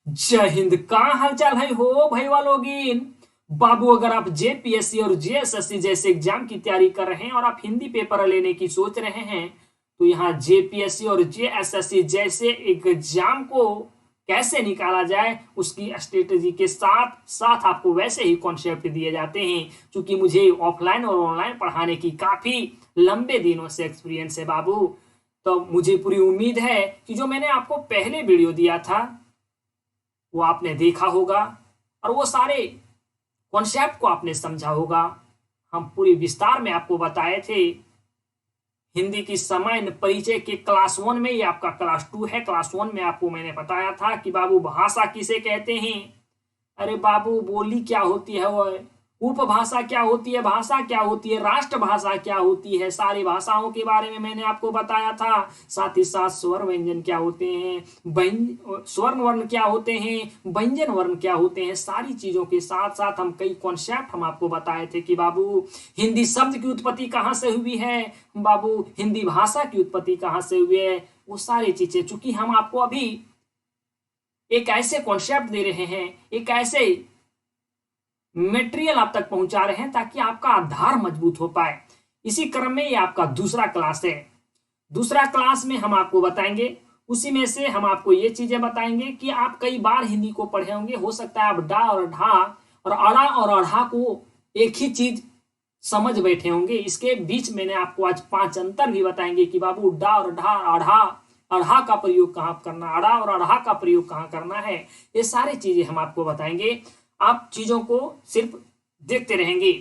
जय हिंद। कहाँ हालचाल है हो भाई वालोगिन। बाबू, अगर आप जेपीएससी और जेएसएससी जैसे एग्जाम की तैयारी कर रहे हैं और आप हिंदी पेपर लेने की सोच रहे हैं, तो यहाँ जेपीएससी और जेएसएससी जैसे एग्जाम को कैसे निकाला जाए उसकी स्ट्रेटेजी के साथ साथ आपको वैसे ही कॉन्सेप्ट दिए जाते हैं। क्योंकि मुझे ऑफलाइन और ऑनलाइन पढ़ाने की काफी लंबे दिनों से एक्सपीरियंस है बाबू। तो मुझे पूरी उम्मीद है कि जो मैंने आपको पहले वीडियो दिया था वो आपने देखा होगा और वो सारे कॉन्सेप्ट को आपने समझा होगा। हम पूरी विस्तार में आपको बताए थे। हिंदी की सामान्य परिचय के क्लास 1 में, ये आपका क्लास 2 है। क्लास 1 में आपको मैंने बताया था कि बाबू भाषा किसे कहते हैं। अरे बाबू, बोली क्या होती है, वो उपभाषा क्या होती है, भाषा क्या होती है, राष्ट्रभाषा क्या होती है, सारी भाषाओं के बारे में मैंने आपको बताया था। साथ ही साथ स्वर व्यंजन क्या होते हैं, स्वर्ण वर्ण क्या होते हैं, व्यंजन वर्ण क्या होते हैं, सारी चीजों के साथ साथ हम कई कॉन्सेप्ट हम आपको बताए थे कि बाबू हिंदी शब्द की उत्पत्ति कहाँ से हुई है, बाबू हिंदी भाषा की उत्पत्ति कहाँ से हुई है। वो सारी चीजें, चूंकि हम आपको अभी एक ऐसे कॉन्सेप्ट दे रहे हैं, एक ऐसे मटेरियल आप तक पहुंचा रहे हैं ताकि आपका आधार मजबूत हो पाए। इसी क्रम में ये आपका दूसरा क्लास है। दूसरा क्लास में हम आपको बताएंगे, उसी में से हम आपको ये चीजें बताएंगे कि आप कई बार हिंदी को पढ़े होंगे। हो सकता है आप डा और ढा और अड़ा और अढ़ा को एक ही चीज समझ बैठे होंगे। इसके बीच मैंने आपको आज 5 अंतर भी बताएंगे कि बाबू डा और ढा, अढ़ा, अढ़ा का प्रयोग कहाँ करना, अड़ा और अढ़ा का प्रयोग कहाँ करना है, ये सारी चीजें हम आपको बताएंगे। आप चीजों को सिर्फ देखते रहेंगे।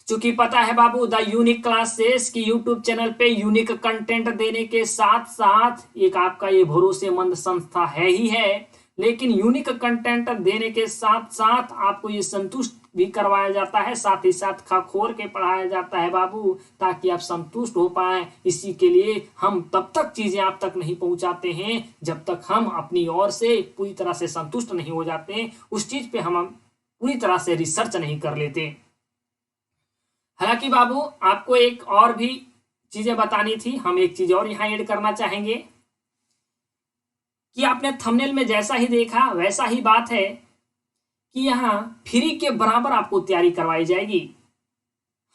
चूंकि पता है बाबू, द यूनिक क्लासेस की यूट्यूब चैनल पे यूनिक कंटेंट देने के साथ साथ एक आपका ये भरोसेमंद संस्था है ही है, लेकिन यूनिक कंटेंट देने के साथ साथ आपको ये संतुष्ट भी करवाया जाता है, साथ ही साथ खखोर के पढ़ाया जाता है बाबू, ताकि आप संतुष्ट हो पाए। इसी के लिए हम तब तक चीजें आप तक नहीं पहुंचाते हैं जब तक हम अपनी ओर से पूरी तरह से संतुष्ट नहीं हो जाते, उस चीज पे हम पूरी तरह से रिसर्च नहीं कर लेते। हालांकि बाबू, आपको एक और भी चीजें बतानी थी। हम एक चीज और यहाँ ऐड करना चाहेंगे कि आपने थंबनेल में जैसा ही देखा वैसा ही बात है कि यहाँ फ्री के बराबर आपको तैयारी करवाई जाएगी।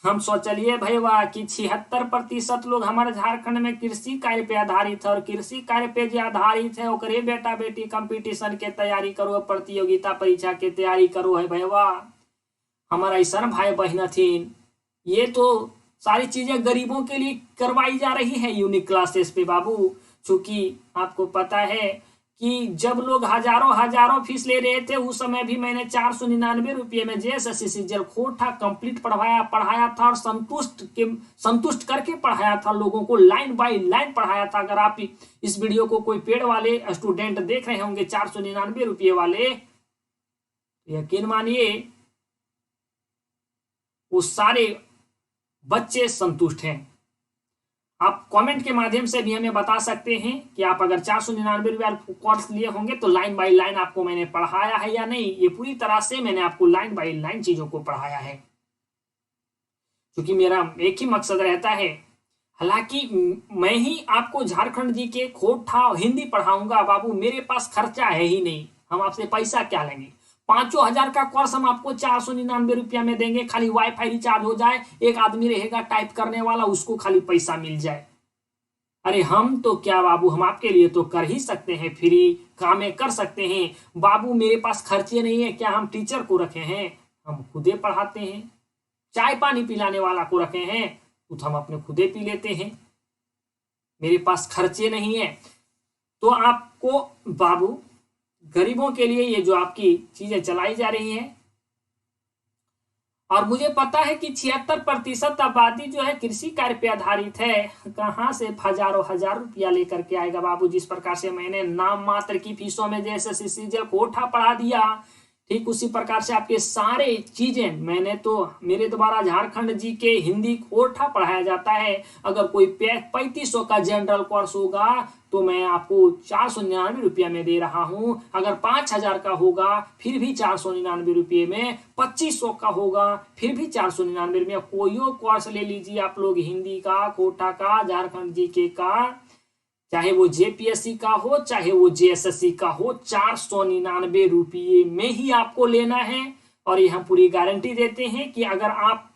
हम सोचलिए भाई वाह कि 76% लोग हमारे झारखंड में कृषि कार्य पे आधारित है, और कृषि कार्य पे जो आधारित है ओकरे बेटा बेटी कंपटीशन के तैयारी करो, प्रतियोगिता परीक्षा के तैयारी करो है भाई वाह। हमारा ऐसा भाई बहन थी, ये तो सारी चीजें गरीबों के लिए करवाई जा रही है यूनिक क्लासेस पे बाबू। चूंकि आपको पता है कि जब लोग हजारों हजारों फीस ले रहे थे, उस समय भी मैंने 499 रुपये में जेएसएससी सीजीएल खोटा कंप्लीट पढ़ाया था, और संतुष्ट करके पढ़ाया था, लोगों को लाइन बाय लाइन पढ़ाया था। अगर आप इस वीडियो को कोई पेड वाले स्टूडेंट देख रहे होंगे 499 रुपये वाले, यकीन मानिए वो सारे बच्चे संतुष्ट हैं। आप कमेंट के माध्यम से भी हमें बता सकते हैं कि आप अगर 499 रुपये कोर्स लिए होंगे तो लाइन बाय लाइन आपको मैंने पढ़ाया है या नहीं। ये पूरी तरह से मैंने आपको लाइन बाय लाइन चीजों को पढ़ाया है, क्योंकि मेरा एक ही मकसद रहता है। हालांकि मैं ही आपको झारखंड जी के खोटा हिंदी पढ़ाऊंगा बाबू, मेरे पास खर्चा है ही नहीं। हम आपसे पैसा क्या लेंगे? 5,000 का कोर्स हम आपको 499 रुपया में देंगे। खाली वाईफाई रिचार्ज हो जाए, एक आदमी रहेगा टाइप करने वाला, उसको खाली पैसा मिल जाए। अरे हम तो क्या बाबू, हम आपके लिए तो कर ही सकते हैं, फ्री कामें कर सकते हैं बाबू। मेरे पास खर्चे नहीं है, क्या हम टीचर को रखे हैं? हम खुदे पढ़ाते हैं। चाय पानी पिलाने वाला को रखे हैं तो हम अपने खुदे पी लेते हैं। मेरे पास खर्चे नहीं है। तो आपको बाबू, गरीबों के लिए ये जो आपकी चीजें चलाई जा रही हैं, और मुझे पता है कि 76% आबादी जो है कृषि कार्य पे आधारित है, कहां से हजारों हजार रुपया लेकर के आएगा बाबू। जिस प्रकार से मैंने नाम मात्र की फीसों में जैसे सीजीएल कोठा पढ़ा दिया, ठीक उसी प्रकार से आपके सारे चीजें मैंने तो मेरे द्वारा झारखंड जी के हिंदी कोठा पढ़ाया जाता है। अगर कोई 3500 का जनरल कोर्स होगा तो मैं आपको 499 रुपया में दे रहा हूं। अगर 5,000 का होगा फिर भी 499 रुपये में, 2500 का होगा फिर भी 499 रुपये। कोई कोर्स ले लीजिए आप लोग, हिंदी का कोटा का, झारखंड जी के का, चाहे वो जेपीएससी का हो चाहे वो जेएसएससी का हो, 499 रुपये में ही आपको लेना है। और ये हम पूरी गारंटी देते हैं कि अगर आप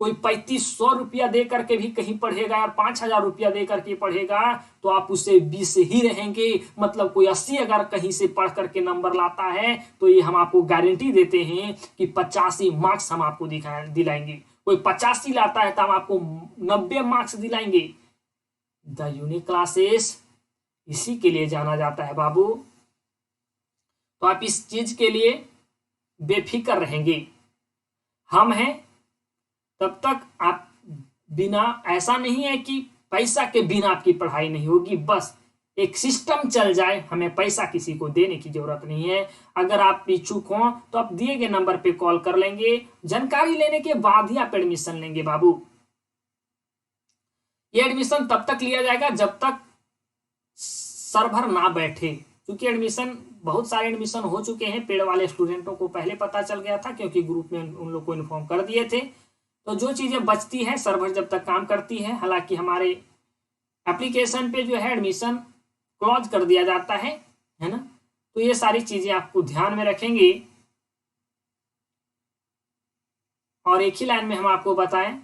कोई 3500 रुपया दे करके भी कहीं पढ़ेगा और 5000 रुपया दे करके पढ़ेगा तो आप उससे 20 ही रहेंगे। मतलब कोई 80 अगर कहीं से पढ़ करके नंबर लाता है तो ये हम आपको गारंटी देते हैं कि 85 मार्क्स हम आपको दिलाएंगे। कोई 85 लाता है तो हम आपको 90 मार्क्स दिलाएंगे। द यूनिक क्लासेस इसी के लिए जाना जाता है बाबू। तो आप इस चीज के लिए बेफिक्र रहेंगे, हम हैं तब तक। आप बिना, ऐसा नहीं है कि पैसा के बिना आपकी पढ़ाई नहीं होगी, बस एक सिस्टम चल जाए, हमें पैसा किसी को देने की जरूरत नहीं है। अगर आप इच्छुक हो तो आप दिए गए नंबर पे कॉल कर लेंगे, जानकारी लेने के बाद ही आप एडमिशन लेंगे बाबू। ये एडमिशन तब तक लिया जाएगा जब तक सर्वर ना बैठे, क्योंकि एडमिशन बहुत सारे एडमिशन हो चुके हैं। पेड़ वाले स्टूडेंटों को पहले पता चल गया था क्योंकि ग्रुप में उन लोग को इन्फॉर्म कर दिए थे। तो जो चीजें बचती है, सर्वर जब तक काम करती है, हालांकि हमारे एप्लीकेशन पे जो है एडमिशन क्लोज कर दिया जाता है ना। तो ये सारी चीजें आपको ध्यान में रखेंगे। और एक ही लाइन में हम आपको बताएं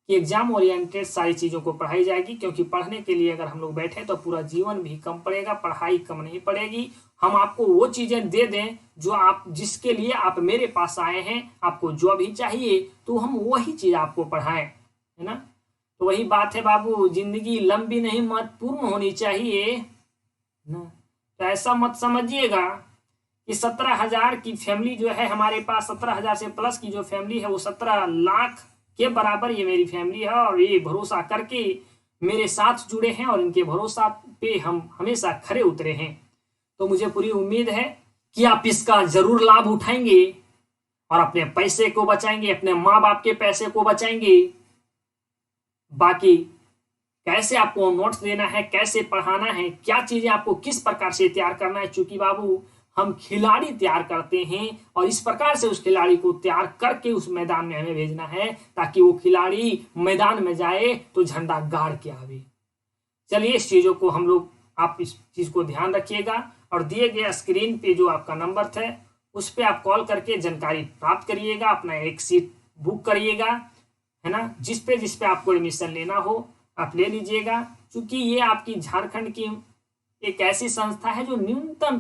कि एग्जाम ओरिएंटेड सारी चीजों को पढ़ाई जाएगी, क्योंकि पढ़ने के लिए अगर हम लोग बैठे तो पूरा जीवन भी कम पड़ेगा, पढ़ाई कम नहीं पड़ेगी। हम आपको वो चीजें दे दें जो आप, जिसके लिए आप मेरे पास आए हैं, आपको जो भी चाहिए तो हम वही चीज आपको पढ़ाएं, है ना। तो वही बात है बाबू, जिंदगी लंबी नहीं महत्वपूर्ण होनी चाहिए ना। तो ऐसा मत समझिएगा कि 17,000 की फैमिली जो है हमारे पास, 17,000 से प्लस की जो फैमिली है वो 17 लाख के बराबर ये मेरी फैमिली है। और ये भरोसा करके मेरे साथ जुड़े हैं और इनके भरोसा पे हम हमेशा खरे उतरे हैं। तो मुझे पूरी उम्मीद है कि आप इसका जरूर लाभ उठाएंगे और अपने पैसे को बचाएंगे, अपने माँ बाप के पैसे को बचाएंगे। बाकी कैसे आपको नोट्स देना है, कैसे पढ़ाना है, क्या चीजें आपको किस प्रकार से तैयार करना है, चूंकि बाबू हम खिलाड़ी तैयार करते हैं और इस प्रकार से उस खिलाड़ी को तैयार करके उस मैदान में हमें भेजना है ताकि वो खिलाड़ी मैदान में जाए तो झंडा गाड़ के आवे। चलिए, इस चीजों को हम लोग, आप इस चीज को ध्यान रखिएगा और दिए गए स्क्रीन पे जो आपका नंबर था उस पर आप कॉल करके जानकारी प्राप्त करिएगा, अपना एक सीट बुक करिएगा, है ना। जिस पे आपको एडमिशन लेना हो आप ले लीजिएगा, क्योंकि ये आपकी झारखंड की एक ऐसी संस्था है जो न्यूनतम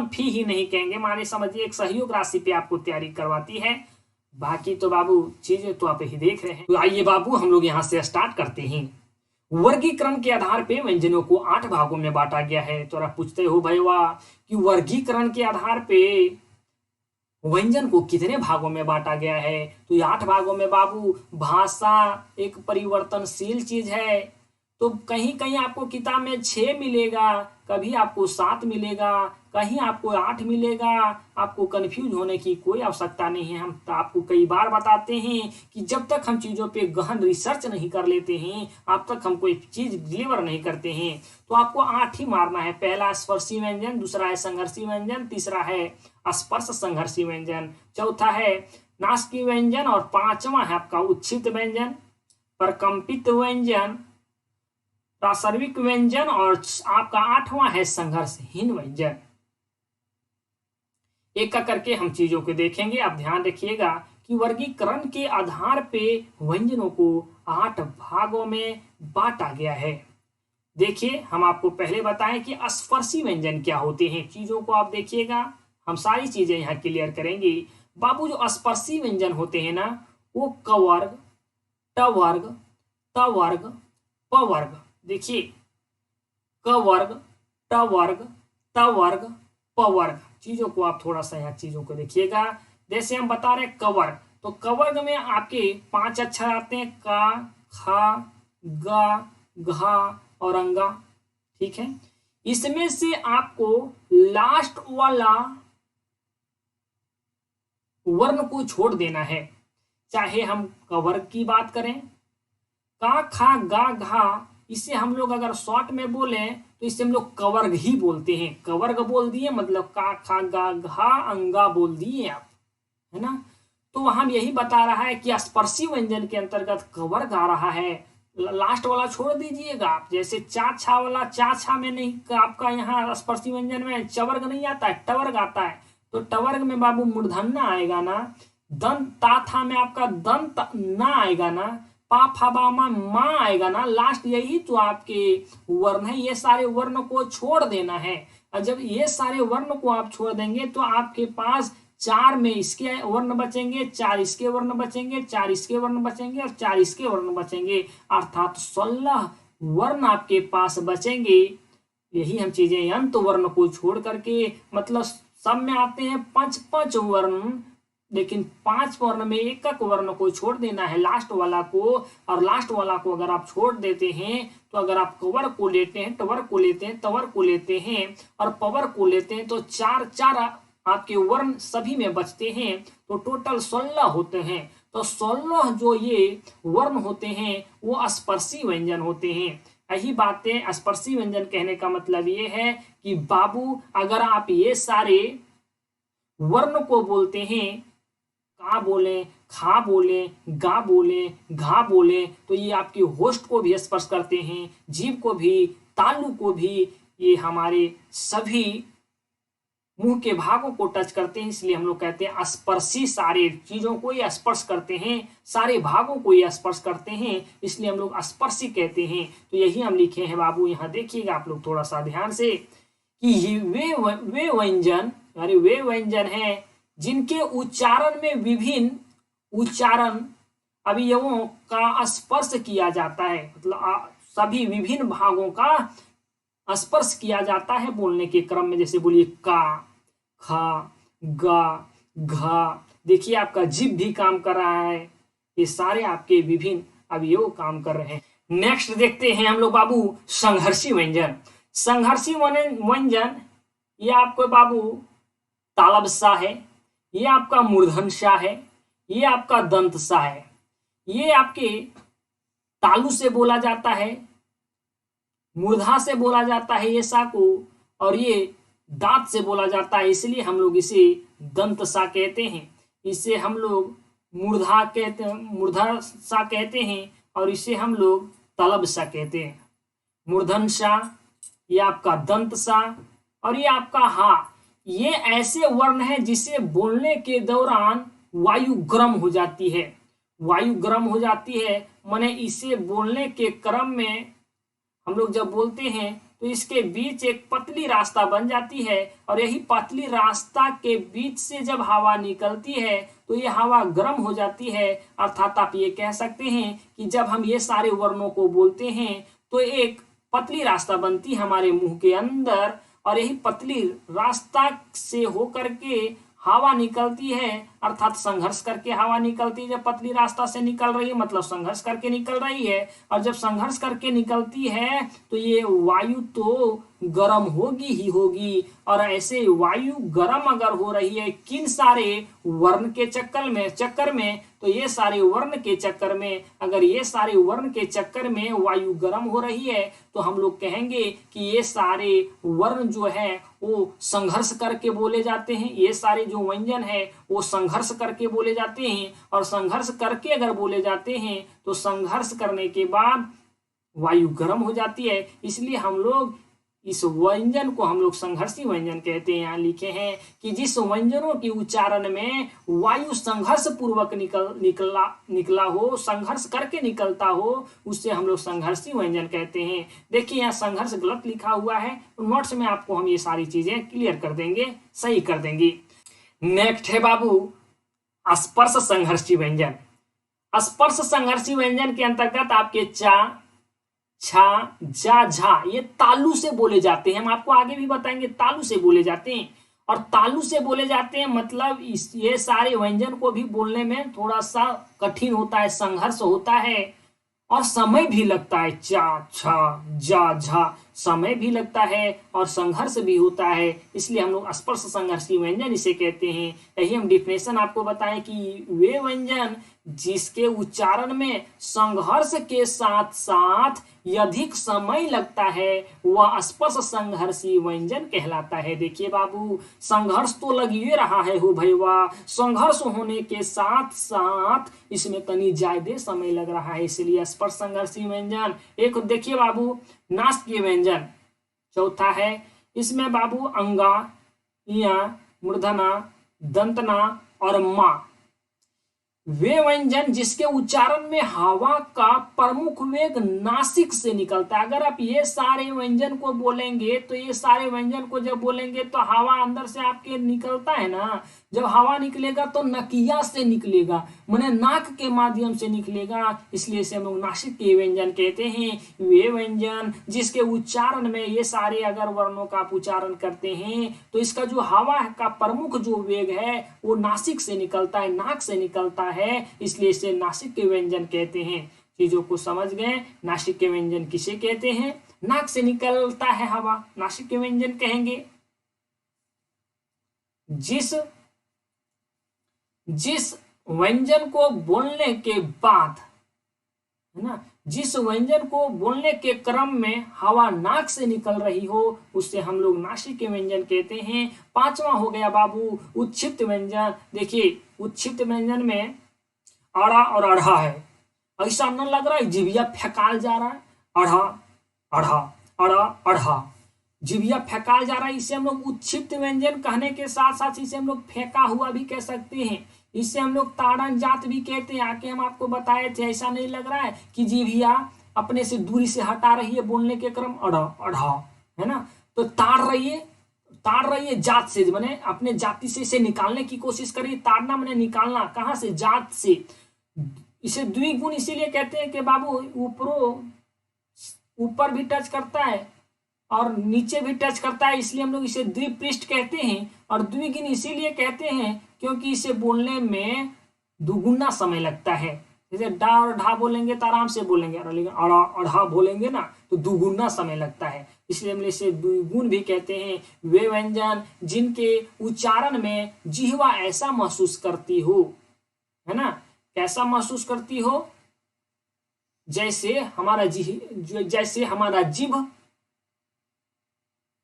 फी ही नहीं कहेंगे, माने समझिए एक सहयोग राशि पे आपको तैयारी करवाती है। बाकी तो बाबू चीजें तो आप ही देख रहे हैं। तो आइए बाबू हम लोग यहाँ से स्टार्ट करते हैं। वर्गीकरण के आधार पे व्यंजनों को 8 भागों में बांटा गया है। तो आप पूछते हो भाई वाह कि वर्गीकरण के आधार पे व्यंजन को कितने भागों में बांटा गया है। तो ये 8 भागों में बाबू। भाषा एक परिवर्तनशील चीज है, तो कहीं कहीं आपको किताब में 6 मिलेगा, कभी आपको 7 मिलेगा, कहीं आपको 8 मिलेगा। आपको कंफ्यूज होने की कोई आवश्यकता नहीं है। हम तो आपको कई बार बताते हैं कि जब तक हम चीजों पे गहन रिसर्च नहीं कर लेते हैं अब तक हम कोई चीज डिलीवर नहीं करते हैं। तो आपको 8 ही मारना है। पहला स्पर्शी व्यंजन, दूसरा है संघर्षी व्यंजन, तीसरा है स्पर्श संघर्षी व्यंजन, चौथा है नासिकी व्यंजन और पांचवा है आपका उच्छित व्यंजन, प्रकंपित व्यंजन, प्रासर्विक व्यंजन और आपका 8वां है संघर्षहीन व्यंजन। एक का करके हम चीजों को देखेंगे। आप ध्यान रखिएगा कि वर्गीकरण के आधार पे व्यंजनों को 8 भागों में बांटा गया है। देखिए, हम आपको पहले बताएं कि स्पर्शी व्यंजन क्या होते हैं। चीजों को आप देखिएगा, हम सारी चीजें यहाँ क्लियर करेंगे बाबू। जो स्पर्शी व्यंजन होते हैं ना, वो कवर्ग, टवर्ग, तवर्ग, पवर्ग। देखिए, कवर्ग, टवर्ग, तवर्ग, पवर्ग, चीजों को आप थोड़ा सा यहाँ चीजों को देखिएगा। जैसे हम बता रहे कवर्ग, तो कवर्ग में आपके 5 अक्षर आते हैं, का, खा, गा, घा और अंगा। ठीक है, इसमें से आपको लास्ट वाला वर्ण को छोड़ देना है। चाहे हम कवर्ग की बात करें, का, खा, गा, घा, इसे हम लोग अगर शॉर्ट में बोले तो इसे हम लोग कवर्ग ही बोलते हैं। कवर्ग बोल दिए मतलब का, खा, गा, घा, अंगा बोल दिए आप, है ना। तो वहां यही बता रहा है कि स्पर्शी व्यंजन के अंतर्गत कवर्ग आ रहा है। लास्ट वाला छोड़ दीजिएगा आप। जैसे चा छा वाला, चा छा में नहीं, आपका यहाँ स्पर्शी व्यंजन में चवर्ग नहीं आता है, टवर्ग आता है। तो टवर्ग में बाबू मूर्धन्य आएगा ना। दंत ता था में आपका दंत ना आएगा ना। पा फा बा मा आएगा ना। लास्ट यही तो आपके वर्ण है। ये सारे वर्ण को छोड़ देना है। और जब ये सारे वर्ण को आप छोड़ देंगे तो आपके पास 4 में इसके वर्ण बचेंगे, 4 इसके वर्ण बचेंगे, 4 इसके वर्ण बचेंगे और 4 इसके वर्ण बचेंगे, अर्थात 16 वर्ण आपके पास बचेंगे। यही हम चीजें अंत वर्ण को छोड़ करके, मतलब सब में आते हैं 5-5 वर्ण, लेकिन 5 वर्ण में एक वर्ण को छोड़ देना है, लास्ट वाला को। और लास्ट वाला को अगर आप छोड़ देते हैं तो अगर आप कवर को लेते हैं, टवर को लेते हैं, तवर को लेते हैं और पवर को लेते हैं तो 4 आपके वर्ण सभी में बचते हैं, तो टोटल 16 होते हैं। तो 16 जो ये वर्ण होते हैं वो स्पर्शी व्यंजन होते हैं। यही बातें, स्पर्शी व्यंजन कहने का मतलब ये है कि बाबू अगर आप ये सारे वर्ण को बोलते हैं, का बोले, खा बोले, गा बोले, घा बोले, तो ये आपके होस्ट को भी स्पर्श करते हैं, जीभ को भी, तालु को भी, ये हमारे सभी मुंह के भागों को टच करते हैं। इसलिए हम लोग कहते हैं स्पर्शी, सारे चीजों को ये स्पर्श करते हैं, सारे भागों को ये स्पर्श करते हैं, इसलिए हम लोग स्पर्शी कहते हैं। तो यही हम लिखे हैं बाबू। यहाँ देखिएगा आप लोग थोड़ा सा ध्यान से कि वे व्यंजन, अरे वे व्यंजन हैं जिनके उच्चारण में विभिन्न उच्चारण अवयवों का स्पर्श किया जाता है, मतलब सभी विभिन्न भागों का स्पर्श किया जाता है बोलने के क्रम में। जैसे बोलिए का, खा, गा, घा। देखिए आपका जीभ भी काम कर रहा है, ये सारे आपके विभिन्न अवयव काम कर रहे हैं। नेक्स्ट देखते हैं हम लोग बाबू संघर्षी व्यंजन। संघर्षी व्यंजन ये आपको बाबू तालब सा है, ये आपका मूर्धन सा है, ये आपका दंत सा है। ये आपके तालु से बोला जाता है, मूर्धा से बोला जाता है ये सा को, और ये दांत से बोला जाता है, इसलिए हम लोग इसे दंत सा कहते हैं। इसे हम लोग मूर्धा कहते हैं, मूर्धा सा कहते हैं, और इसे हम लोग तलब सा कहते हैं। मूर्धन सा, ये आपका दंत सा, और ये आपका हा। ये ऐसे वर्ण है जिसे बोलने के दौरान वायु गर्म हो जाती है। वायु गर्म हो जाती है माने इसे बोलने के क्रम में हम लोग जब बोलते हैं तो इसके बीच एक पतली रास्ता बन जाती है, और यही पतली रास्ता के बीच से जब हवा निकलती है तो ये हवा गर्म हो जाती है। अर्थात आप ये कह सकते हैं कि जब हम ये सारे वर्णों को बोलते हैं तो एक पतली रास्ता बनती है हमारे मुंह के अंदर, और यही पतली रास्ता से होकर के हवा निकलती है, अर्थात संघर्ष करके हवा निकलती है। जब पतली रास्ता से निकल रही है मतलब संघर्ष करके निकल रही है, और जब संघर्ष करके निकलती है तो ये वायु तो गर्म होगी ही होगी। और ऐसे वायु गर्म अगर हो रही है किन सारे वर्ण के चक्कर में तो ये सारे वर्ण के चक्कर में, अगर ये सारे वर्ण के चक्कर में वायु गर्म हो रही है तो हम लोग कहेंगे कि ये सारे वर्ण जो है वो संघर्ष करके बोले जाते हैं। ये सारे जो व्यंजन है वो संघर्ष करके बोले जाते हैं, और संघर्ष करके अगर बोले जाते हैं तो संघर्ष करने के बाद वायु गर्म हो जाती है। इसलिए हम लोग इस व्यंजन को हम लोग संघर्षी व्यंजन कहते हैं। यहाँ लिखे हैं कि जिस व्यंजनों के उच्चारण में वायु संघर्ष पूर्वक निकला हो, संघर्ष करके निकलता हो, उससे हम लोग संघर्षी व्यंजन कहते हैं। देखिए यहाँ संघर्ष गलत लिखा हुआ है, नोट्स में आपको हम ये सारी चीजें क्लियर कर देंगे, सही कर देंगे। नेक्स्ट है बाबू स्पर्श संघर्षी व्यंजन। स्पर्श संघर्षी व्यंजन के अंतर्गत आपके चा, छा, जा, झा ये तालु से बोले जाते हैं। हम आपको आगे भी बताएंगे तालु से बोले जाते हैं, और तालु से बोले जाते हैं मतलब ये सारे व्यंजन को भी बोलने में थोड़ा सा कठिन होता है, संघर्ष होता है और समय भी लगता है। चा, छा, जा, झा समय भी लगता है और संघर्ष भी होता है, इसलिए हम लोग स्पर्श संघर्षी व्यंजन इसे कहते हैं। यही हम डिफिनेशन आपको बताएं कि वे व्यंजन जिसके उच्चारण में संघर्ष के साथ साथ अधिक समय लगता है वह स्पर्श संघर्षी व्यंजन कहलाता है। देखिए बाबू, संघर्ष तो लग ही रहा है हो भैया, संघर्ष होने के साथ साथ इसमें तनी ज्यादा समय लग रहा है, इसलिए स्पर्श संघर्षी व्यंजन। एक देखिए बाबू, नासिकीय व्यंजन चौथा है, इसमें बाबू अंगा, इया, मूर्धना, दंतना और मा, वे व्यंजन जिसके उच्चारण में हवा का प्रमुख वेग नासिक से निकलता है। अगर आप ये सारे व्यंजन को बोलेंगे तो ये सारे व्यंजन को जब बोलेंगे तो हवा अंदर से आपके निकलता है ना, जब हवा निकलेगा तो नकिया से निकलेगा, माने नाक के माध्यम से निकलेगा, इसलिए इसे हम लोग नासिक के व्यंजन कहते हैं। वे व्यंजन जिसके उच्चारण में ये सारे अगर वर्णों का आप उच्चारण करते हैं तो इसका जो हवा का प्रमुख जो वेग है वो नासिक से निकलता है, नाक से निकलता है, इसलिए इसे नासिक के व्यंजन कहते हैं। चीजों को समझ गए, नासिक के व्यंजन किसे कहते हैं? नाक से निकलता है हवा, नासिक के व्यंजन कहेंगे। जिस व्यंजन को बोलने के बाद, है ना, जिस व्यंजन को बोलने के क्रम में हवा नाक से निकल रही हो उससे हम लोग नासिक के व्यंजन कहते हैं। पांचवा हो गया बाबू उच्छिप्त व्यंजन। देखिए उच्छिप्त व्यंजन में अड़ा और अढ़ा है, ऐसा न लग रहा है जिभिया फेंकाल जा रहा है, अढ़ा अढ़ा अड़ा अढ़ा, जिभिया फेंकाल जा रहा है, इसे हम लोग उच्छिप्त व्यंजन कहने के साथ साथ इसे हम लोग फेंका हुआ भी कह सकते हैं, इससे हम लोग ताड़न जात भी कहते हैं। आके हम आपको बताए थे, ऐसा नहीं लग रहा है कि जिभिया अपने से दूरी से हटा रही है बोलने के क्रम, अढ़ा अढ़ा, है ना, तो ताड़ रही है जात से, माने अपने जाति से इसे निकालने की कोशिश करिए। ताड़ना माने निकालना, कहां से? जात से। इसे द्विगुण इसीलिए कहते हैं कि बाबू ऊपर भी टच करता है और नीचे भी टच करता है, इसलिए हम लोग इसे द्विपृष्ठ कहते हैं। और द्विगुण इसीलिए कहते हैं क्योंकि इसे बोलने में दुगुना समय लगता है। जैसे डा और ढा बोलेंगे तो आराम से बोलेंगे, अड़ा अढ़ा बोलेंगे ना तो दुगुना समय लगता है, इसलिए हम इसे द्विगुण भी कहते हैं। वे व्यंजन जिनके उच्चारण में जिह्वा ऐसा महसूस करती हो, है ना, कैसा महसूस करती हो, जैसे हमारा जिभ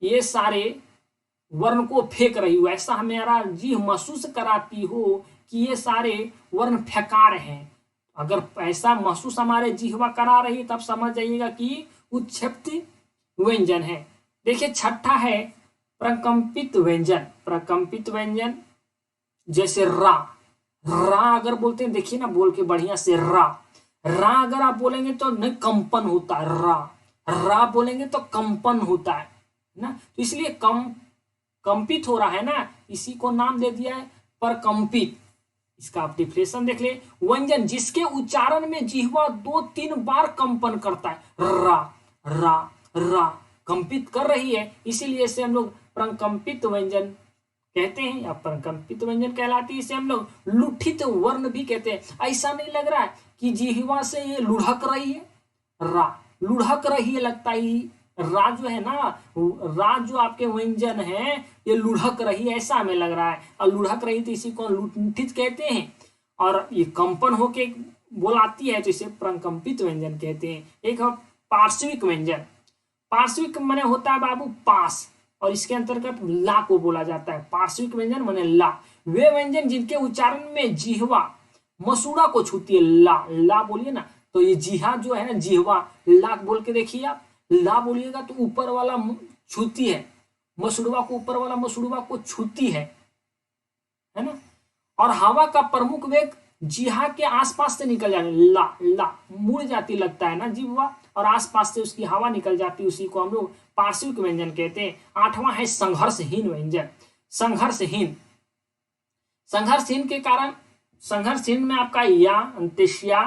ये सारे वर्ण को फेंक रही हो, ऐसा हमारा जीभ महसूस कराती हो कि ये सारे वर्ण फेंका रहे हैं। अगर ऐसा महसूस हमारे जिह्वा करा रही तब समझ जाइएगा कि उच्छिप्त व्यंजन है। देखिए छठा है प्रकंपित व्यंजन। प्रकंपित व्यंजन जैसे रा अगर बोलते हैं, देखिए ना बोल के बढ़िया से रा अगर आप बोलेंगे तो नहीं कंपन होता है, रा बोलेंगे तो कंपन होता है ना, तो इसलिए कंपित हो रहा है ना, इसी को नाम दे दिया है प्रकंपित। इसका आप डिफिनेशन देख ले, व्यंजन जिसके उच्चारण में जिह्वा 2-3 बार कंपन करता है, रा कंपित कर रही है, इसीलिए इसे हम लोग प्रकंपित व्यंजन कहते हैं या प्रकंपित व्यंजन कहलाती है। इसे हम लोग लुठित वर्ण भी कहते हैं। ऐसा नहीं लग रहा है कि जिह्वा से ये लुढ़क रही है, लुढ़क रही है, लगता ही रा जो है ना, रा जो आपके व्यंजन है ये लुढ़क रही है, ऐसा हमें लग रहा है, और लुढ़क रही तो इसी को लुठित कहते हैं, और ये कंपन होके बोलाती है तो इसे प्रकंपित व्यंजन कहते हैं। एक है पार्श्विक व्यंजन। पार्श्विक माने होता है बाबू पास, और इसके अंतर्गत ला को बोला जाता है। पार्श्विक व्यंजन माने ला, वे व्यंजन जिनके उच्चारण में जिह्वा मसूड़ा को छूती है, ला बोलिए ना, तो ये जिहा जो है ना, जिह्वा ला बोल के देखिए आप, ला बोलिएगा तो ऊपर वाला छूती है, मसूड़वा को ऊपर वाला मसूड़वा को छूती है ना, और हवा का प्रमुख वेग जिहा के आसपास से निकल जाने, ला मुड़ जाती लगता है ना जिह्वा, और आसपास से उसकी हवा निकल जाती, उसी को हम लोग पार्श्विक व्यंजन कहते हैं। आठवां है संघर्षहीन व्यंजन। संघर्षहीन के कारण, संघर्षहीन में आपका या अंत्येष्या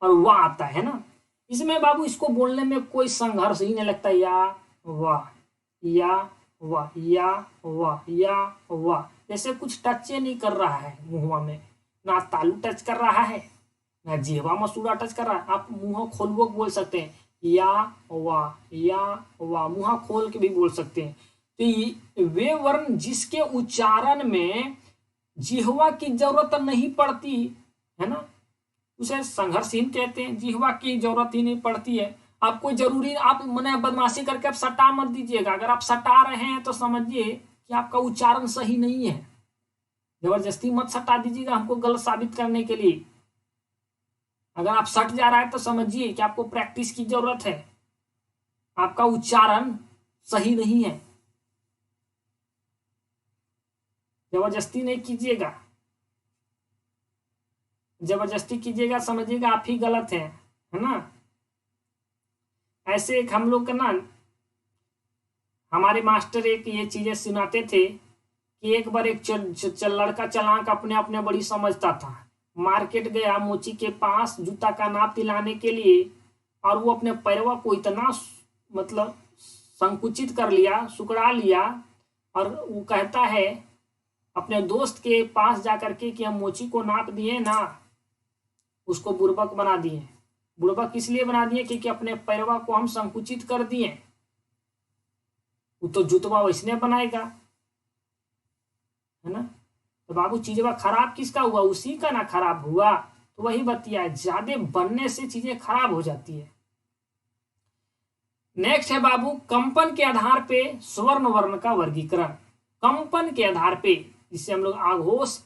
और वाह आता है ना, इसमें बाबू इसको बोलने में कोई संघर्ष ही नहीं लगता, या वाह, जैसे कुछ टच नहीं कर रहा है मुंहवा में, ना तालू टच कर रहा है, ना जिह्वा मसूड़ा टच कर रहा है। आप मुंह खोलवो बोल सकते हैं या वा, मुहा खोल के भी बोल सकते हैं। तो वे वर्ण जिसके उच्चारण में जिह्वा की जरूरत नहीं पड़ती है ना, उसे संघर्षहीन कहते हैं। जिह्वा की जरूरत ही नहीं पड़ती है। आपको जरूरी, आप मने बदमाशी करके आप सटा मत दीजिएगा। अगर आप सटा रहे हैं तो समझिए कि आपका उच्चारण सही नहीं है। जबरदस्ती मत सटा दीजिएगा हमको गलत साबित करने के लिए। अगर आप सट जा रहा है तो समझिए कि आपको प्रैक्टिस की जरूरत है, आपका उच्चारण सही नहीं है। जबरदस्ती नहीं कीजिएगा, जबरदस्ती कीजिएगा समझिएगा आप ही गलत है ना। ऐसे एक हम लोग का ना, हमारे मास्टर एक ये चीजें सुनाते थे कि एक बार एक लड़का चालाक अपने अपने बड़ी समझता था, मार्केट गया मोची के पास जूता का नाप दिलाने के लिए, और वो अपने पैरवा को इतना मतलब संकुचित कर लिया, सुकड़ा लिया, और वो कहता है अपने दोस्त के पास जाकर के कि हम मोची को नाप दिए ना, उसको बुड़बक बना दिए। बुड़बक किस लिए बना दिए? क्योंकि अपने पैरवा को हम संकुचित कर दिए। वो तो जुतवा वैसने बनाएगा, है ना। तो बाबू चीजवा खराब किसका हुआ? उसी का ना खराब हुआ। तो वही बतिया, ज्यादा बनने से चीजें खराब हो जाती है। नेक्स्ट है बाबू कंपन के आधार पे स्वर्ण वर्ण का वर्गीकरण। कंपन के आधार पे, जिसे हम लोग आघोष,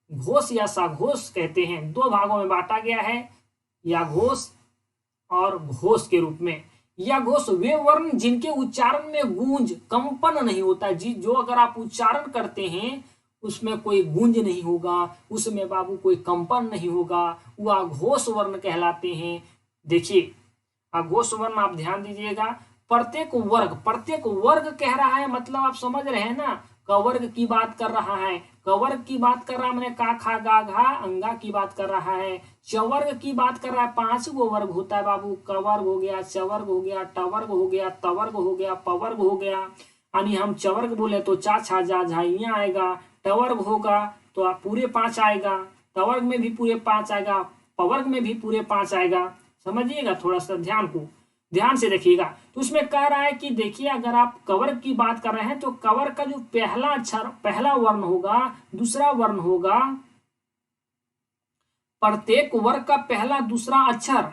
घोष या साघोष कहते हैं, दो भागों में बांटा गया है, या घोष और घोष के रूप में। या घोष वे वर्ण जिनके उच्चारण में गूंज, कंपन नहीं होता। जी जो अगर आप उच्चारण करते हैं उसमें कोई गूंज नहीं होगा, उसमें बाबू कोई कंपन नहीं होगा, वो अघोष वर्ण कहलाते हैं। देखिए अघोष वर्ण आप ध्यान दीजिएगा, प्रत्येक वर्ग कह रहा है, मतलब आप समझ रहे हैं ना, कवर्ग की बात कर रहा है। कवर्ग की बात कर रहा है मैंने का खा गा घा अंगा की बात कर रहा है। चवर्ग की बात कर रहा है, 5 गो वर्ग होता है बाबू, कवर्ग हो गया, चवर्ग हो गया, टवर्ग हो गया, तवर्ग हो गया, पवर्ग हो गया। यानी हम चवर्ग बोले तो चा छा जा झाइया आएगा, टवर्ग होगा तो आप पूरे 5 आएगा, तवर्ग में भी पूरे 5 आएगा, पवर्ग में भी पूरे 5 आएगा। समझिएगा, थोड़ा सा ध्यान से देखिएगा। तो उसमें कह रहा है कि देखिए अगर आप कवर्ग की बात कर रहे हैं तो कवर्ग का जो पहला अक्षर, पहला वर्ण होगा, दूसरा वर्ण होगा, प्रत्येक वर्ग का पहला दूसरा अक्षर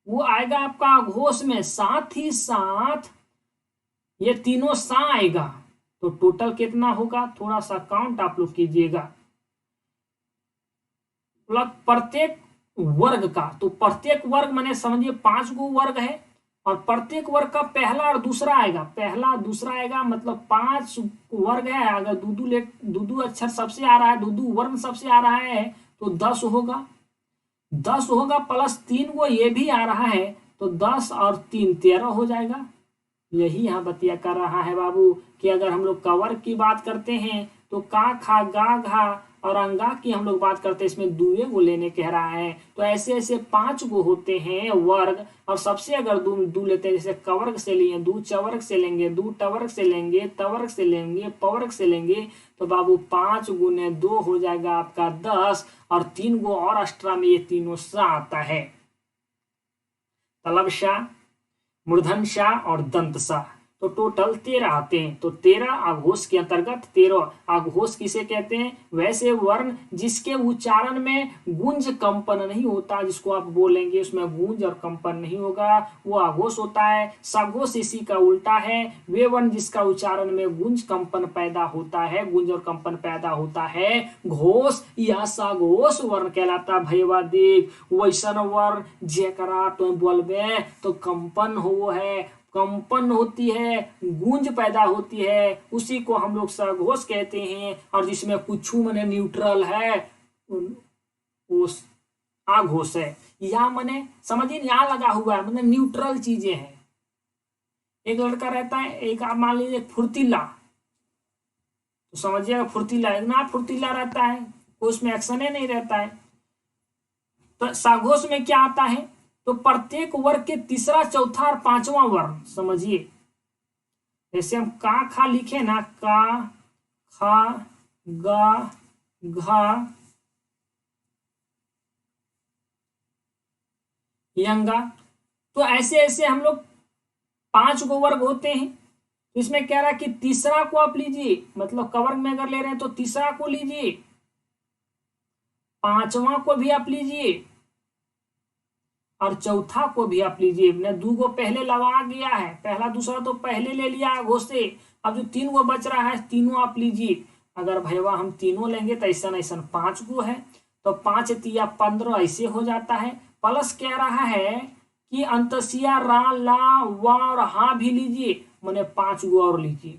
वो आएगा आपका अघोष में, साथ ही साथ ये तीनों सा आएगा। तो टोटल कितना होगा? थोड़ा सा काउंट आप लोग कीजिएगा। प्रत्येक वर्ग का, तो प्रत्येक वर्ग माने समझिए 5 गो वर्ग है, और प्रत्येक वर्ग का पहला और दूसरा आएगा, पहला दूसरा आएगा, मतलब 5 वर्ग है। अगर दूदू अक्षर सबसे आ रहा है, दूदू वर्ण सबसे आ रहा है तो 10 होगा, 10 होगा प्लस 3 गो ये भी आ रहा है, तो 10 और 3 13 हो जाएगा। यही यहाँ बतिया कर रहा है बाबू कि अगर हम लोग कवर्ग की बात करते हैं तो का खा गा घा और अंगा की हम लोग बात करते हैं, इसमें दुए को लेने कह रहा है। तो ऐसे ऐसे 5 गो होते हैं वर्ग, और सबसे अगर दू लेते हैं, जैसे कवर्ग से लिए, दू चवर्ग से लेंगे, दू टवर्ग से लेंगे, तवर्ग से लेंगे, पवर्ग से लेंगे, तो बाबू 5 गुने 2 हो जाएगा आपका 10, और 3 गो और एक्स्ट्रा में ये तीनों सा आता है, तलब शाह, मूर्धन शाह और दंत शाह। तो टोटल 13 आते हैं। तो 13 आघोष के अंतर्गत 13 आघोष किसे कहते हैं? वैसे वर्ण जिसके उच्चारण में गुंज कंपन नहीं होता, जिसको आप बोलेंगे उसमें गूंज और कंपन नहीं होगा, वो आघोष होता है। सघोष इसी का उल्टा है, वे वर्ण जिसका उच्चारण में गुंज कंपन पैदा होता है, गुंज और कंपन पैदा होता है, घोष या सघोष वर्ण कहलाता। भैया देख वैसन वर्ण जेकरा तो बोलबे तो कंपन हो है, कंपन होती है, गूंज पैदा होती है, उसी को हम लोग सघोष कहते हैं। और जिसमें कुछ मने न्यूट्रल है वो आघोष है। या मने समझिए यहाँ लगा हुआ है, मतलब न्यूट्रल चीजें हैं। एक लड़का रहता है, एक आप मान लीजिए फुर्तीला, तो समझिएगा फुर्तीला इतना फुर्तीला रहता है, कोई उसमें एक्शन ही नहीं रहता है। तो सघोष में क्या आता है? तो प्रत्येक वर्ग के तीसरा, चौथा और 5वां वर्ण, समझिए जैसे हम का खा लिखे ना, का खा गा घा यंगा, तो ऐसे ऐसे हम लोग 5 गो वर्ग होते हैं। तो इसमें कह रहा है कि तीसरा को आप लीजिए, मतलब कवर्ग में अगर ले रहे हैं तो तीसरा को लीजिए, पांचवा को भी आप लीजिए और चौथा को भी आप लीजिए। मैंने 2 गो पहले लगा गया है, पहला दूसरा तो पहले ले लिया घोष से। अब जो 3 गो बच रहा है तीनों आप लीजिए। अगर भैया हम तीनों लेंगे तो ऐसा ऐसा 5 गो है, तो 5 तिया 15 ऐसे हो जाता है। प्लस कह रहा है कि अंतसिया रा ला वा और हा भी लीजिए, मैंने 5 गो और लीजिए,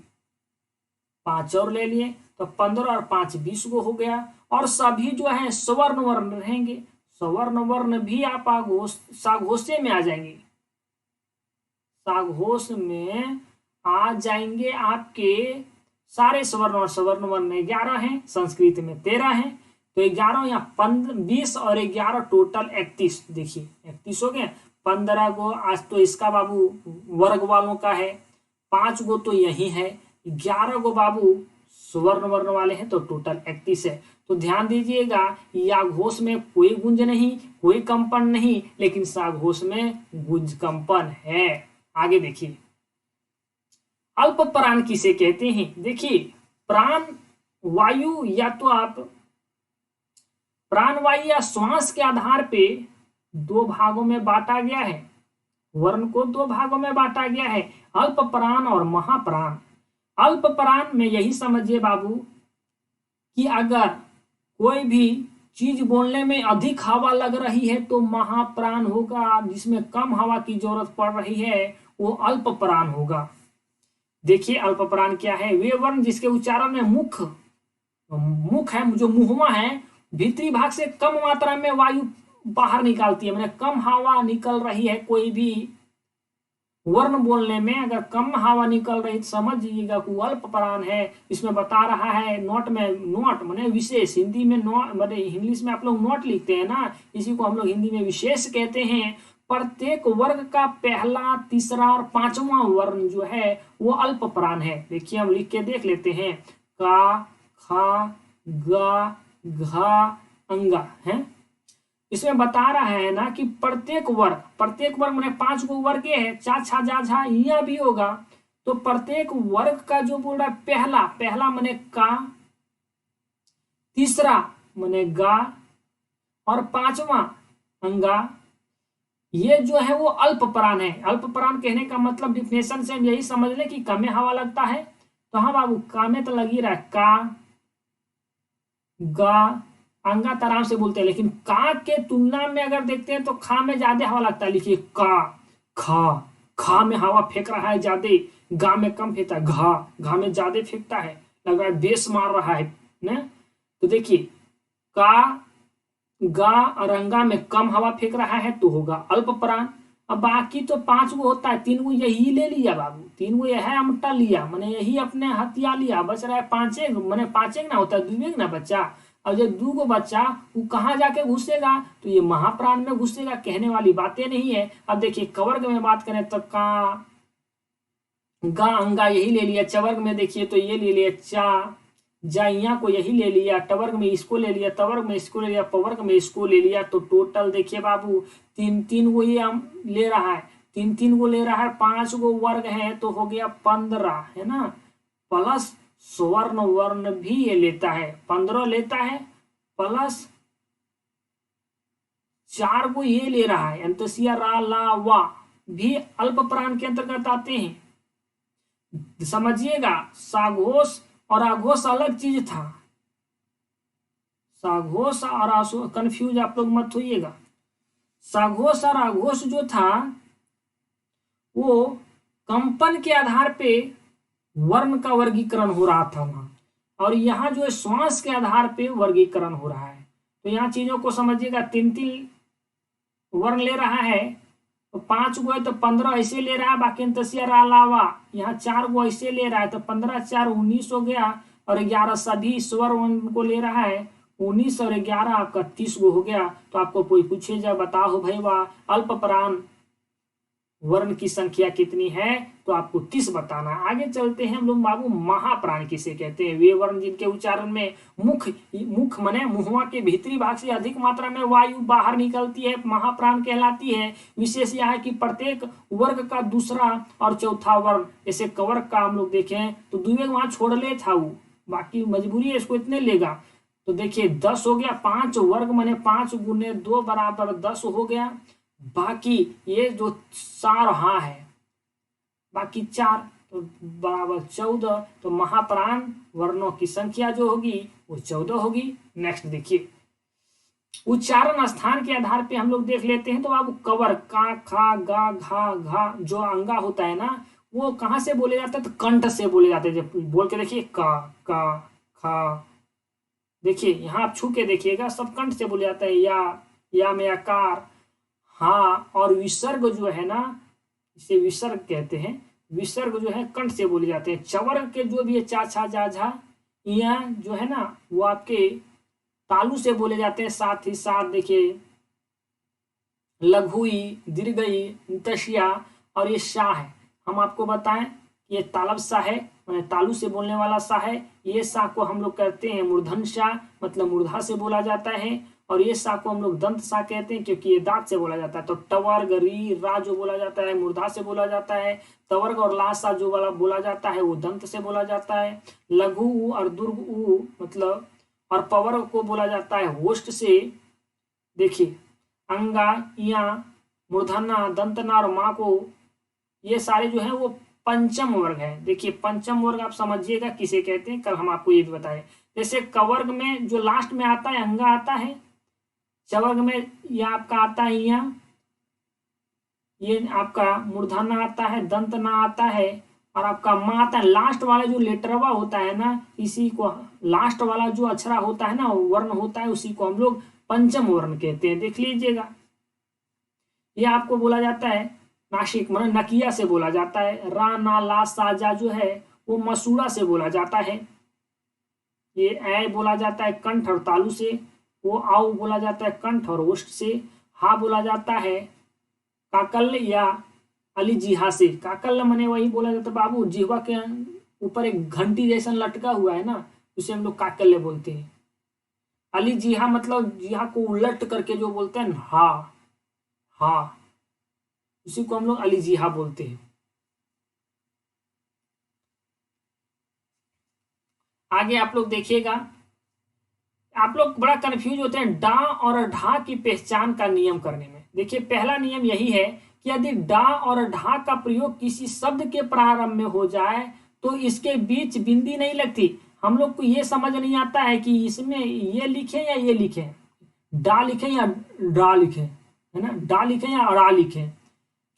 5 और ले लिए तो 15 और 5 20 गो हो गया। और सभी जो है स्वर्ण वर्ण रहेंगे, स्वर्ण वर्ण भी आप साघोषे में आ जाएंगे, साघोष में आ जाएंगे आपके सारे स्वर्ण और स्वर्ण वर्ण 11 हैं, संस्कृत में 13 हैं। तो 11 या 20 और 11 टोटल 31। देखिए 31 हो गए। 15 गो आज तो इसका बाबू वर्ग वालों का है, 5 गो तो यही है, 11 गो बाबू स्वर्ण वर्ण वाले हैं, तो टोटल 31 है। तो ध्यान दीजिएगा, या घोष में कोई गुंज नहीं, कोई कंपन नहीं, लेकिन साघोष में गुंज कंपन है। आगे देखिए अल्प प्राण किसे कहते हैं। देखिए प्राण वायु या तो आप प्राणवायु या श्वास के आधार पे 2 भागों में बांटा गया है, वर्ण को 2 भागों में बांटा गया है, अल्प प्राण और महाप्राण। अल्प प्राण में यही समझिए बाबू कि अगर कोई भी चीज बोलने में अधिक हवा लग रही है तो महाप्राण होगा, जिसमें कम हवा की जरूरत पड़ रही है वो अल्प प्राण होगा। देखिए अल्प प्राण क्या है, वे वर्ण जिसके उच्चारण में मुख है, जो मुहमा है, भीतरी भाग से कम मात्रा में वायु बाहर निकालती है, मैंने कम हवा निकल रही है। कोई भी वर्ण बोलने में अगर कम हवा निकल रही तो समझिएगा कि अल्प प्राण है। इसमें बता रहा है नोट में, नोट मैंने विशेष, हिंदी में नोट मैंने इंग्लिश में आप लोग नोट लिखते हैं ना, इसी को हम लोग हिंदी में विशेष कहते हैं। प्रत्येक वर्ग का पहला, तीसरा और 5वां वर्ण जो है वो अल्प प्राण है। देखिए हम लिख के देख लेते हैं, का, खा, गा, घा, अंगा है। इसमें बता रहा है ना कि प्रत्येक वर्ग मैंने 5 गो वर्ग है, चा छा जा झा यह भी होगा। तो प्रत्येक वर्ग का जो बोल रहा है पहला मैंने का, तीसरा मैंने गा और 5वां अंगा, ये जो है वो अल्प प्राण है। अल्प प्राण कहने का मतलब डिफिनेशन से हम यही समझ लें कि कम में हवा लगता है। तो हाँ बाबू का में तो लगी रहा है, का, गा, अंगा तो आराम से बोलते हैं, लेकिन का के तुलना में अगर देखते हैं तो खा में ज्यादा हवा लगता है। लिखिए का, खा में हवा फेंक रहा है ज्यादा, गा में कम फेंकता है, घा में ज्यादा फेंकता है, लग रहा है बेस मार रहा है ना। तो देखिए का, गा और अंगा में कम हवा फेंक रहा है तो होगा अल्प प्राण। अब बाकी तो 5 गो होता है, 3 गो यही ले लिया बाबू, 3 गो यह अमटा लिया, मैंने यही अपने हथिया लिया, बच रहा है 5 मैंने 5 ना होता है 2 ना बच्चा। अब जब 2 गो बच्चा वो कहाँ जाके घुसेगा, तो ये महाप्राण में घुसेगा, कहने वाली बातें नहीं है। अब देखिए कवर्ग में बात करें तो का, गा, अंगा यही ले लिया, चवर्ग में देखिए तो ये ले लिया चा, जाइया को यही ले लिया, टवर्ग में इसको ले लिया, तवर्ग में इसको ले लिया, पवर्ग में इसको ले लिया। तो टोटल देखिए बाबू 3 गो ये ले रहा है, 3 गो ले रहा है, 5 गो वर्ग है तो हो गया 15 है ना। प्लस स्वर्ण वर्ण भी ये लेता है, 15 लेता है, प्लस 4 गो ये ले रहा है, अंतसिया रा ला वा भी अल्प प्राण के अंतर्गत आते हैं। समझिएगा साघोष और आघोष अलग चीज था, साघोष और कंफ्यूज आप लोग मत होइएगा। साघोष और आघोष जो था वो कंपन के आधार पे वर्ण का वर्गीकरण हो रहा था वहां, और यहाँ जो है श्वास के आधार पे वर्गीकरण हो रहा है। तो यहाँ चीजों को समझिएगा, 3 वर्ण ले रहा है तो 5 गो है तो 15 ऐसे ले रहा है, बाकी अंतसिया अलावा यहाँ 4 गो ऐसे ले रहा है तो 15 4 19 हो गया, और 11 सभी स्वर वर्ण को ले रहा है, 19 और 11 आपका 30 गो हो गया। तो आपको कोई पूछे जा बताओ भाई वाह अल्प प्राण वर्ण की संख्या कितनी है, तो आपको किस बताना है। आगे चलते हैं हम लोग बाबू, महाप्राण किसे कहते हैं, वे वर्ण जिनके उच्चारण में मुख मुख मने मुहवा के भीतरी भाग से अधिक मात्रा में वायु बाहर निकलती है, महाप्राण कहलाती है। विशेष यह है कि प्रत्येक वर्ग का दूसरा और चौथा वर्ण, जैसे कवर्ग का हम लोग देखें तो दुए वहां छोड़ ले था वो, बाकी मजबूरी है इसको इतने लेगा। तो देखिए 10 हो गया, 5 वर्ग मने 5 गुने 2 बराबर 10 हो गया। बाकी ये जो 4 हाँ है, बाकी 4 तो बराबर 14। तो महाप्राण वर्णों की संख्या जो होगी वो 14 होगी। नेक्स्ट देखिए, उच्चारण स्थान के आधार पे हम लोग देख लेते हैं। तो बाबू कवर का खा गा घा घा जो अंगा होता है ना, वो कहाँ से बोले जाते हैं, तो कंठ से बोले जाते हैं। जब बोल के देखिए का खा, देखिए यहाँ आप छू के देखिएगा, सब कंठ से बोले जाता है। या में आकार, हाँ, और विसर्ग जो है ना, इसे विसर्ग कहते हैं, विसर्ग जो है कंठ से बोले जाते हैं। चवर्ग के जो भी है चा छा जा झा, यहाँ जो है ना वो आपके तालु से बोले जाते हैं। साथ ही साथ देखिए लघुई, दीर्घई, तशिया और ये शाह है। हम आपको बताएं ये तालब सा है, तालु से बोलने वाला सा है। ये सा को हम लोग कहते हैं मूर्धन सा, मतलब मूर्धा से बोला जाता है। और ये सा को हम लोग दंत सा कहते हैं क्योंकि ये दांत से बोला जाता है। तो टवर्ग री रा जो बोला जाता है मूर्धा से बोला जाता है। तवर्ग और लासा जो वाला बोला जाता है वो दंत से बोला जाता है। लघु उ और दुर्ग उ मतलब, और पवर्ग को बोला जाता है होस्ट से। देखिए अंगा, इया, मूर्धना, दंतना और माँ को, ये सारे जो है वो पंचम वर्ग है। देखिए पंचम वर्ग आप समझिएगा किसे कहते हैं, कल हम आपको ये भी बताए। जैसे कवर्ग में जो लास्ट में आता है अंगा आता है, चवर्ग में यह आपका आता है यहाँ, ये आपका मूर्धना आता है, दंतना आता है और आपका माँ आता है। लास्ट वाला जो लेटरवा होता है ना, इसी को लास्ट वाला जो अक्षरा होता है ना, वर्ण होता है, उसी को हम लोग पंचम वर्ण कहते हैं। देख लीजिएगा, ये आपको बोला जाता है नासिक मतलब नकिया से बोला जाता है। रा ना ला सा जा जो है वो मसूड़ा से बोला जाता है। ये ऐ बोला जाता है कंठ और तालु से। वो आओ बोला जाता है कंठ और ओष्ठ से। हा बोला जाता है काकल्य या अली जिहा से। काकल्य मने वही बोला जाता है बाबू, जिह्वा के ऊपर एक घंटी जैसा लटका हुआ है ना, उसे हम लोग काकल्य बोलते हैं। अली जिहा मतलब जिहा को उलट करके जो बोलते हैं हा, हा, उसी को हम लोग अली जिहा बोलते हैं। आगे आप लोग देखिएगा, आप लोग बड़ा कंफ्यूज होते हैं डा और ढा की पहचान का नियम करने में। देखिए पहला नियम यही है कि यदि डा और ढा का प्रयोग किसी शब्द के प्रारंभ में हो जाए तो इसके बीच बिंदी नहीं लगती। हम लोग को ये समझ नहीं आता है कि इसमें ये लिखे या ये लिखे, डा लिखे या डा लिखे, है ना, डा लिखे या अड़ा लिखे,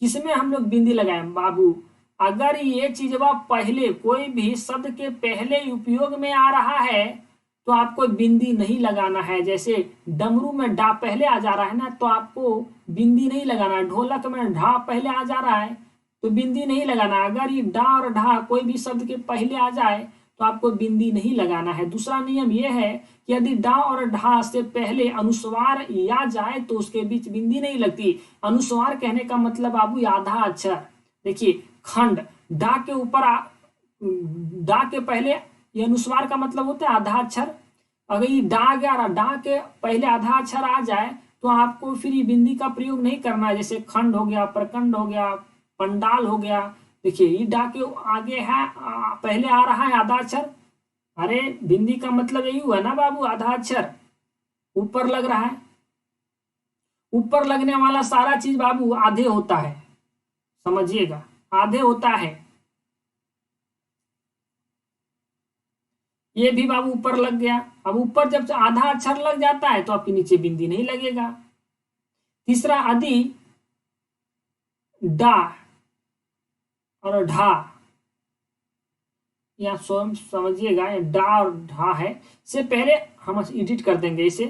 किसमें हम लोग बिंदी लगाएं बाबू। अगर ये चीजवा पहले कोई भी शब्द के पहले उपयोग में आ रहा है तो आपको बिंदी नहीं लगाना है। जैसे डमरू में डा पहले आ जा रहा है ना, तो आपको बिंदी नहीं लगाना है। ढोलक में ढा पहले आ जा रहा है तो बिंदी नहीं लगाना। अगर ये डा और ढा कोई भी शब्द के पहले आ जाए तो आपको बिंदी नहीं लगाना है। दूसरा नियम यह है कि यदि डा और ढा से पहले अनुस्वार या जाए तो उसके बीच बिंदी नहीं लगती। अनुस्वार कहने का मतलब बाबू आधा अक्षर। देखिए खंड, डा के ऊपर डा के पहले ये अनुस्वार का मतलब होता है आधा अक्षर। अगर ये डा गया, डा के पहले आधा अक्षर आ जाए तो आपको फिर ये बिंदी का प्रयोग नहीं करना है। जैसे खंड हो गया, प्रखंड हो गया, पंडाल हो गया। देखिए ये डा के आगे है, पहले आ रहा है आधा अक्षर, अरे बिंदी का मतलब यही हुआ ना बाबू, आधा अक्षर ऊपर लग रहा है। ऊपर लगने वाला सारा चीज बाबू आधे होता है, समझिएगा, आधे होता है। ये भी बाबू ऊपर लग गया। अब ऊपर जब आधा अक्षर लग जाता है तो आपके नीचे बिंदी नहीं लगेगा। तीसरा अदि, डा और ढा, यहाँ समझिएगा डा और ढा है से पहले हम एडिट कर देंगे इसे।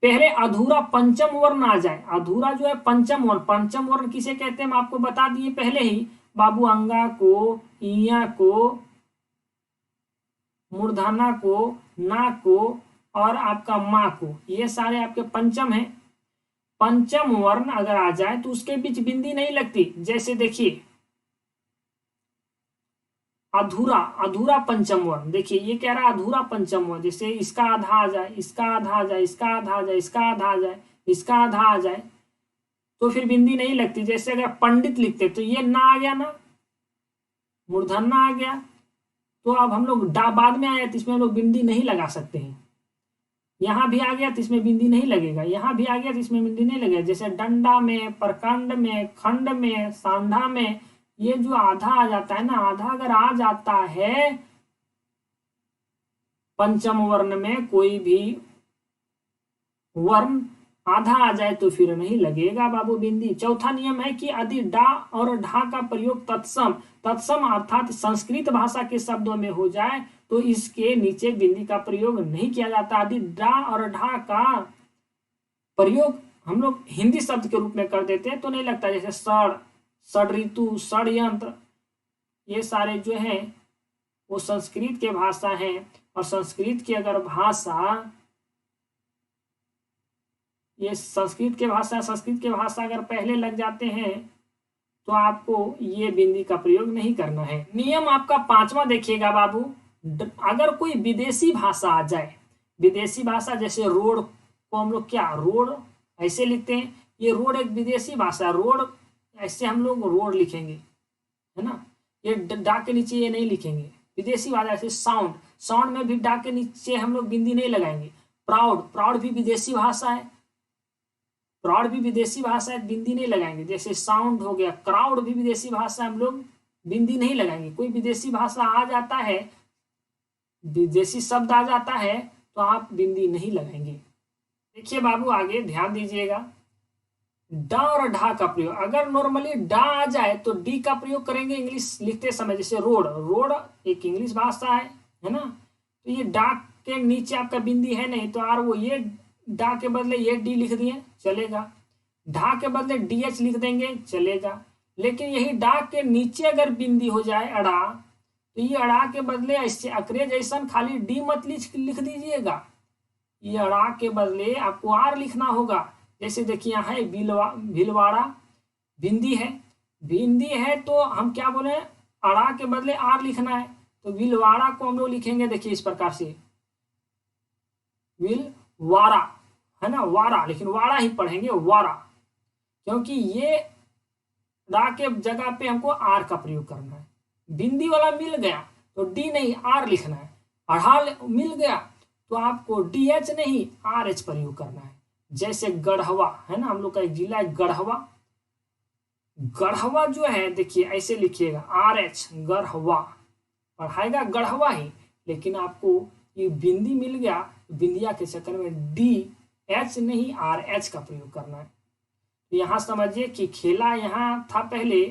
पहले अधूरा पंचम वर्ण आ जाए। अधूरा जो है पंचम वर्ण, पंचम वर्ण किसे कहते हैं हम आपको बता दिए पहले ही बाबू। अंगा को, इया को, मूर्धना को, ना को और आपका माँ को, ये सारे आपके पंचम हैं। पंचम वर्ण अगर आ जाए तो उसके बीच बिंदी नहीं लगती। जैसे देखिए अधूरा, अधूरा पंचम वर्ण, देखिए ये कह रहा है अधूरा पंचम वर्ण, जैसे इसका आधा आ जाए, इसका आधा आ जाए, इसका आधा आ जाए, इसका आधा आ जाए, इसका आधा आ जाए, तो फिर बिंदी नहीं लगती। जैसे अगर पंडित लिखते तो ये ना आ गया ना, मूर्धन्य आ गया, तो अब हम लोग डा बाद में आया तो इसमें हम लोग बिंदी नहीं लगा सकते हैं। यहाँ भी आ गया तो इसमें बिंदी नहीं लगेगा, यहाँ भी आ गया तो इसमें बिंदी नहीं लगेगा। जैसे डंडा में, प्रखंड में, खंड में, सांधा में, ये जो आधा आ जाता है ना, आधा अगर आ जाता है पंचम वर्ण में, कोई भी वर्ण आधा आ जाए तो फिर नहीं लगेगा बाबू बिंदी। चौथा नियम है कि यदि डा और ढा का प्रयोग तत्सम, तत्सम अर्थात संस्कृत भाषा के शब्दों में हो जाए तो इसके नीचे बिंदी का प्रयोग नहीं किया जाता। यदि डा और ढा का प्रयोग हम लोग हिंदी शब्द के रूप में कर देते हैं तो नहीं लगता। जैसे षड, षड ऋतु, षड्यंत्र, ये सारे जो हैं वो संस्कृत के भाषा हैं, और संस्कृत की अगर भाषा, ये संस्कृत के भाषा अगर पहले लग जाते हैं तो आपको ये बिंदी का प्रयोग नहीं करना है। नियम आपका पांचवा देखिएगा बाबू, अगर कोई विदेशी भाषा आ जाए, विदेशी भाषा जैसे रोड को हम लोग क्या रोड ऐसे लिखते हैं, ये रोड एक विदेशी भाषा, रोड ऐसे हम लोग रोड लिखेंगे, है ना, ये डा के नीचे ये नहीं लिखेंगे। विदेशी भाषा ऐसे साउंड, साउंड में भी डा के नीचे हम लोग बिंदी नहीं लगाएंगे। प्राउड, प्राउड भी विदेशी भाषा है, प्राउड भी विदेशी भाषा है, बिंदी नहीं लगाएंगे। जैसे साउंड हो गया, क्राउड भी विदेशी भाषा, हम लोग बिंदी नहीं लगाएंगे। कोई विदेशी भाषा आ जाता है, विदेशी शब्द आ जाता है तो आप बिंदी नहीं लगाएंगे। देखिए बाबू आगे ध्यान दीजिएगा, डा और ढा का प्रयोग, अगर नॉर्मली डा आ जाए तो डी का प्रयोग करेंगे इंग्लिश लिखते समय। जैसे रोड, रोड एक इंग्लिश भाषा है ना, तो ये डा के नीचे आपका बिंदी है नहीं तो आर वो, ये डा के बदले ये डी लिख दिए चलेगा, ढा के बदले डी एच लिख देंगे चलेगा। लेकिन यही डा के नीचे अगर बिंदी हो जाए अड़ा, तो ये अड़ा के बदले ऐसे अकरे जैसन खाली डी मत लिख दीजिएगा, ये अड़ा के बदले आपको आर लिखना होगा। जैसे देखिए यहाँ है भीलवाड़ा, बिंदी है, बिंदी है तो हम क्या बोले, अड़ा के बदले आर लिखना है, तो भीलवाड़ा को हम लोग लिखेंगे देखिए इस प्रकार से, भीलवाड़ा, है ना, वारा, लेकिन वाड़ा ही पढ़ेंगे वारा, क्योंकि ये डा के जगह पे हमको आर का प्रयोग करना है। बिंदी वाला मिल गया तो डी नहीं आर लिखना है, अढ़ा मिल गया तो आपको डी एच नहीं आर एच प्रयोग करना है। जैसे गढ़वा है ना, हम लोग का एक जिला है गढ़वा, गढ़वा जो है देखिए ऐसे लिखिएगा आर एच, गढ़वा पढ़ाएगा गढ़वा ही, लेकिन आपको ये बिंदी मिल गया, बिंदिया के चक्कर में डी एच नहीं आर एच का प्रयोग करना है। तो यहाँ समझिए कि खेला यहाँ था पहले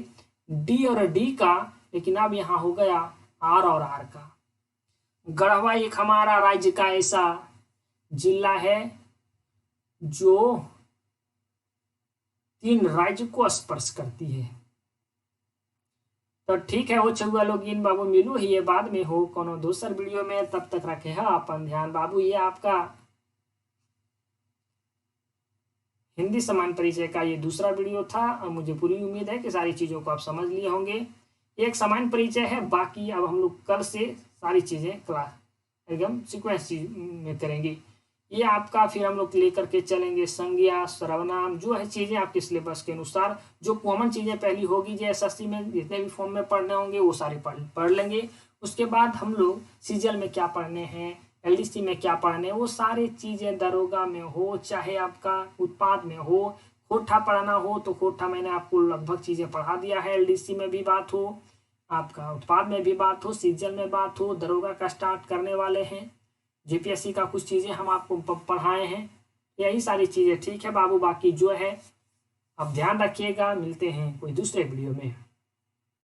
डी और डी का, लेकिन अब यहाँ हो गया आर और आर का। गढ़वा एक हमारा राज्य का ऐसा जिला है जो 3 राज्य को स्पर्श करती है। तो ठीक है हो चुका लोग इन बाबू, मिलू ही ये बाद में हो कोनो दूसर वीडियो में, तब तक रखे है अपन ध्यान बाबू। ये आपका हिंदी समान परिचय का ये दूसरा वीडियो था, और मुझे पूरी उम्मीद है कि सारी चीज़ों को आप समझ लिए होंगे। एक समान परिचय है, बाकी अब हम लोग कल से सारी चीज़ें क्लास एकदम सीक्वेंस में करेंगे। ये आपका फिर हम लोग लेकर के चलेंगे संज्ञा, सर्वनाम, जो है चीज़ें आपके सिलेबस के अनुसार, जो कॉमन चीज़ें पहली होगी जो एसएससी में जितने भी फॉर्म में पढ़ने होंगे वो सारे पढ़ लेंगे। उसके बाद हम लोग सीजल में क्या पढ़ने हैं, एलडीसी में क्या पढ़ने, वो सारी चीज़ें दरोगा में हो चाहे आपका उत्पाद में हो, कोठा पढ़ना हो तो कोठा मैंने आपको लगभग चीज़ें पढ़ा दिया है। एलडीसी में भी बात हो, आपका उत्पाद में भी बात हो, सीजल में बात हो, दरोगा का स्टार्ट करने वाले हैं, जेपीएससी का कुछ चीज़ें हम आपको पढ़ाए हैं, यही सारी चीज़ें। ठीक है बाबू, बाकी जो है अब ध्यान रखिएगा, मिलते हैं कोई दूसरे वीडियो में।